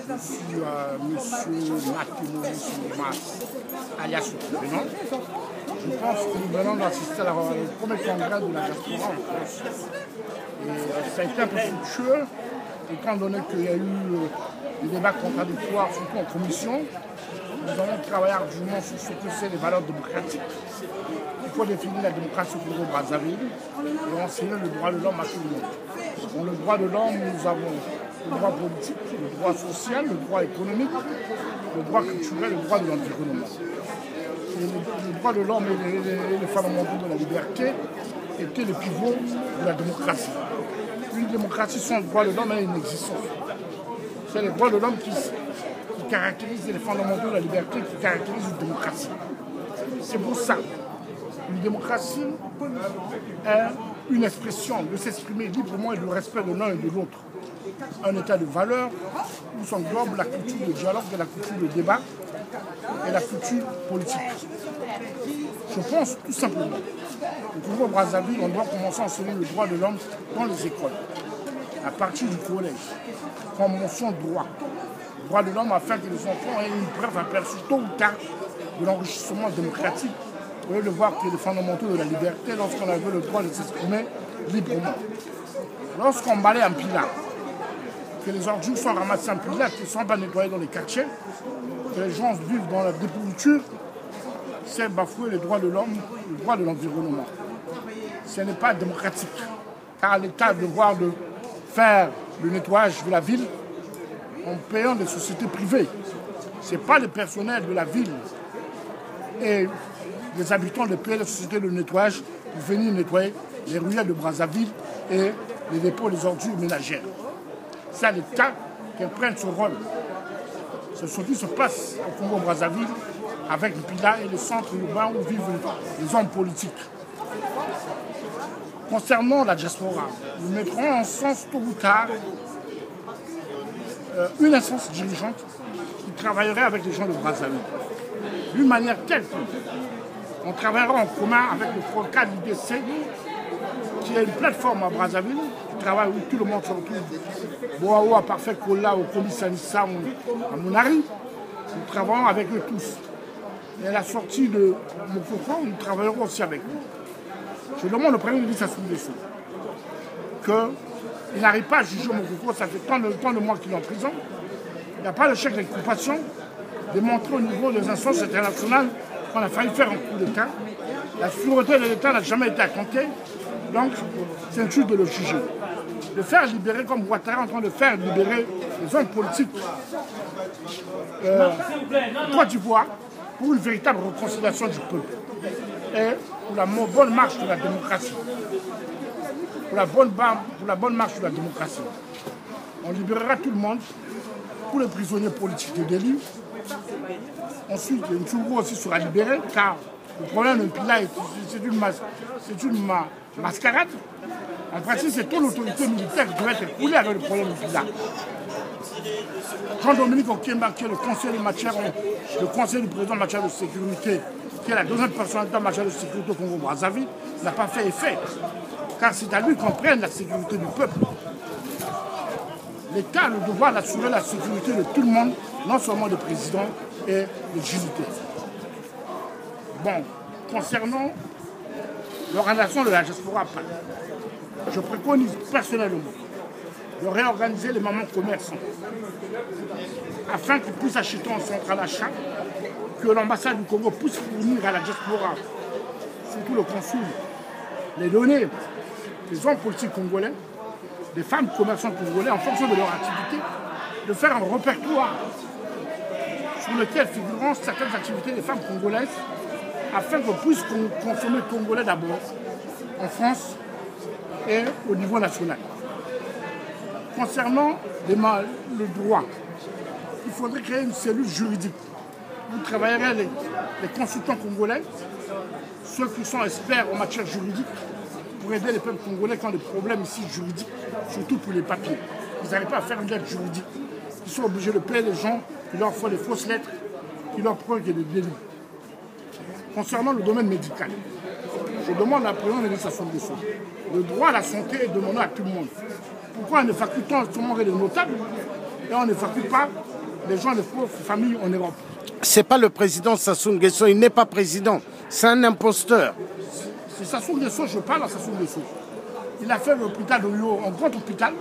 Je suis M. Mathemoris Mas, alias Benon. Je pense que nous venons d'assister au premier congrès de la diaspora en France. Et ça a été un peu fructueux, étant donné qu'il y a eu des débats contradictoires, surtout en commission. Nous avons travaillé ardument sur ce que c'est les valeurs démocratiques. Il faut définir la démocratie au Congo-Brazzaville et enseigner le droit de l'homme à tout le monde. Dans le droit de l'homme, nous avons le droit politique, le droit social, le droit économique, le droit culturel, le droit de l'environnement. Le droit de l'homme et les fondamentaux de la liberté étaient les pivots de la démocratie. Une démocratie sans le droit de l'homme est inexistante. C'est les droits de l'homme qui caractérisent les fondamentaux de la liberté, qui caractérisent une démocratie. C'est pour ça une démocratie est une expression de s'exprimer librement et le respect de l'un et de l'autre. Un état de valeur où s'englobe la culture de dialogue et la culture de débat et la culture politique. Je pense tout simplement qu'au Congo-Brazzaville, on doit commencer à enseigner le droit de l'homme dans les écoles, à partir du collège, comme mention droit. Droit de l'homme afin que les enfants aient une preuve aperçue tôt ou tard de l'enrichissement démocratique, au lieu de voir que les fondamentaux de la liberté lorsqu'on avait le droit de s'exprimer librement. Lorsqu'on balaye un pilat, que les ordures sont ramassées en pilat, qu'ils ne sont pas nettoyés dans les quartiers, que les gens vivent dans la dépourriture, c'est bafouer les droits de l'homme, le droit de l'environnement. Ce n'est pas démocratique, car l'État a le devoir de faire le nettoyage de la ville en payant des sociétés privées. Ce n'est pas le personnel de la ville et les habitants de payer les sociétés de nettoyage pour venir nettoyer les ruelles de Brazzaville et les dépôts des ordures ménagères. C'est à l'État qu'elle prenne son rôle. C'est ce qui se passe au Congo-Brazzaville avec le Pila et le centre urbain où vivent les hommes politiques. Concernant la diaspora, nous mettrons en sens tôt ou tard une instance dirigeante qui travaillerait avec les gens de Brazzaville. D'une manière telle qu'on travaillera en commun avec le FROCAD IDC, qui est une plateforme à Brazzaville, qui travaille où tout le monde se retrouve. Boao, à Parfait Kola, au Komissanissa, à Monari, nous travaillons avec eux tous. Et à la sortie de Mokoko, nous travaillerons aussi avec eux. Je demande au Premier ministre Sassou Nguesso qu'il n'arrive pas à juger Mokoko, ça fait tant de mois qu'il est en prison. Il n'y a pas de chèque d'inculpation, de montrer au niveau des instances internationales qu'on a failli faire un coup d'État. La sûreté de l'État n'a jamais été attentée, donc c'est un truc de le juger. De faire libérer, comme Ouattara est en train de faire libérer les hommes politiques Côte d'Ivoire pour une véritable réconciliation du peuple et pour la bonne marche de la démocratie. Pour la bonne marche de la démocratie. On libérera tout le monde, tous les prisonniers politiques de délit. Ensuite, Ntougo aussi sera libéré, car le problème de Pila, c'est une mascarade. En principe, c'est toute l'autorité militaire qui doit être coulée avec le problème de Pila. Jean-Dominique Okemba, qui est le conseiller du président en matière de sécurité, qui est la deuxième personnalité en matière de sécurité au Congo-Brazzaville, n'a pas fait effet. Car c'est à lui qu'on prenne la sécurité du peuple. L'État a le devoir d'assurer la sécurité de tout le monde, non seulement des présidents et des JVT. Bon, concernant l'organisation de la diaspora, je préconise personnellement de réorganiser les mamans commerçants afin qu'ils puissent acheter en centrale d'achat, que l'ambassade du Congo puisse fournir à la diaspora, surtout le consul, les données des hommes politiques congolais, des femmes commerçantes congolais en fonction de leur activité, de faire un répertoire sur lequel figureront certaines activités des femmes congolaises afin qu'on puisse consommer congolais d'abord en France et au niveau national. Concernant le droit, il faudrait créer une cellule juridique où travailleraient les consultants congolais, ceux qui sont experts en matière juridique, pour aider les peuples congolais qui ont des problèmes ici juridiques, surtout pour les papiers. Ils n'arrivent pas à faire une lettre juridique. Ils sont obligés de payer les gens qui leur font des fausses lettres, qui leur prouvent des délits. Concernant le domaine médical, je demande à la présidente de l'administration de soins. Le droit à la santé est demandé à tout le monde. Pourquoi ne facultons seulement les notables et on n'évacue pas les gens de pauvres familles en Europe. C'est pas le président Sassou Nguesso, il n'est pas président, c'est un imposteur. C'est Sassou Nguesso, je parle à Sassou Nguesso. Il a fait l'hôpital de Rio, un grand hôpital,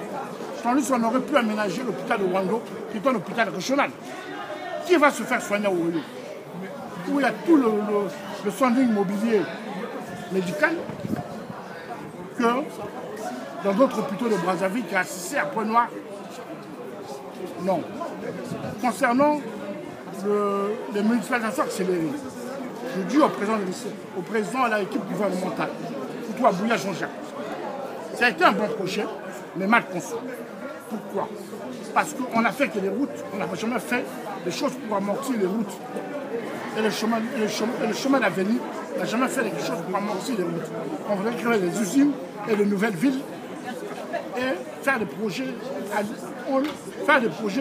tandis qu'on aurait pu aménager l'hôpital de Wando, qui est un hôpital régional. Qui va se faire soigner au Rio? Où il y a tout le soignement immobilier médical, que dans d'autres hôpitaux de Brazzaville qui est assisté à Pointe-Noire. Non. Concernant les municipalisations accélérées, je dis au président et à l'équipe gouvernementale, surtout à Bouya Jean-Jacques, ça a été un bon projet, mais mal conçu. Pourquoi? Parce qu'on n'a fait que les routes, on n'a jamais fait des choses pour amortir les routes. Et le chemin d'avenir n'a jamais fait des choses pour amortir les routes. On voulait créer des usines et de nouvelles villes et faire des projets,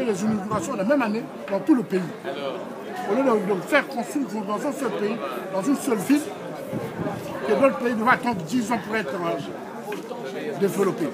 des inaugurations la même année dans tout le pays. Au lieu de faire construire dans un seul pays, dans une seule ville, que d'autres pays doivent attendre 10 ans pour être développés.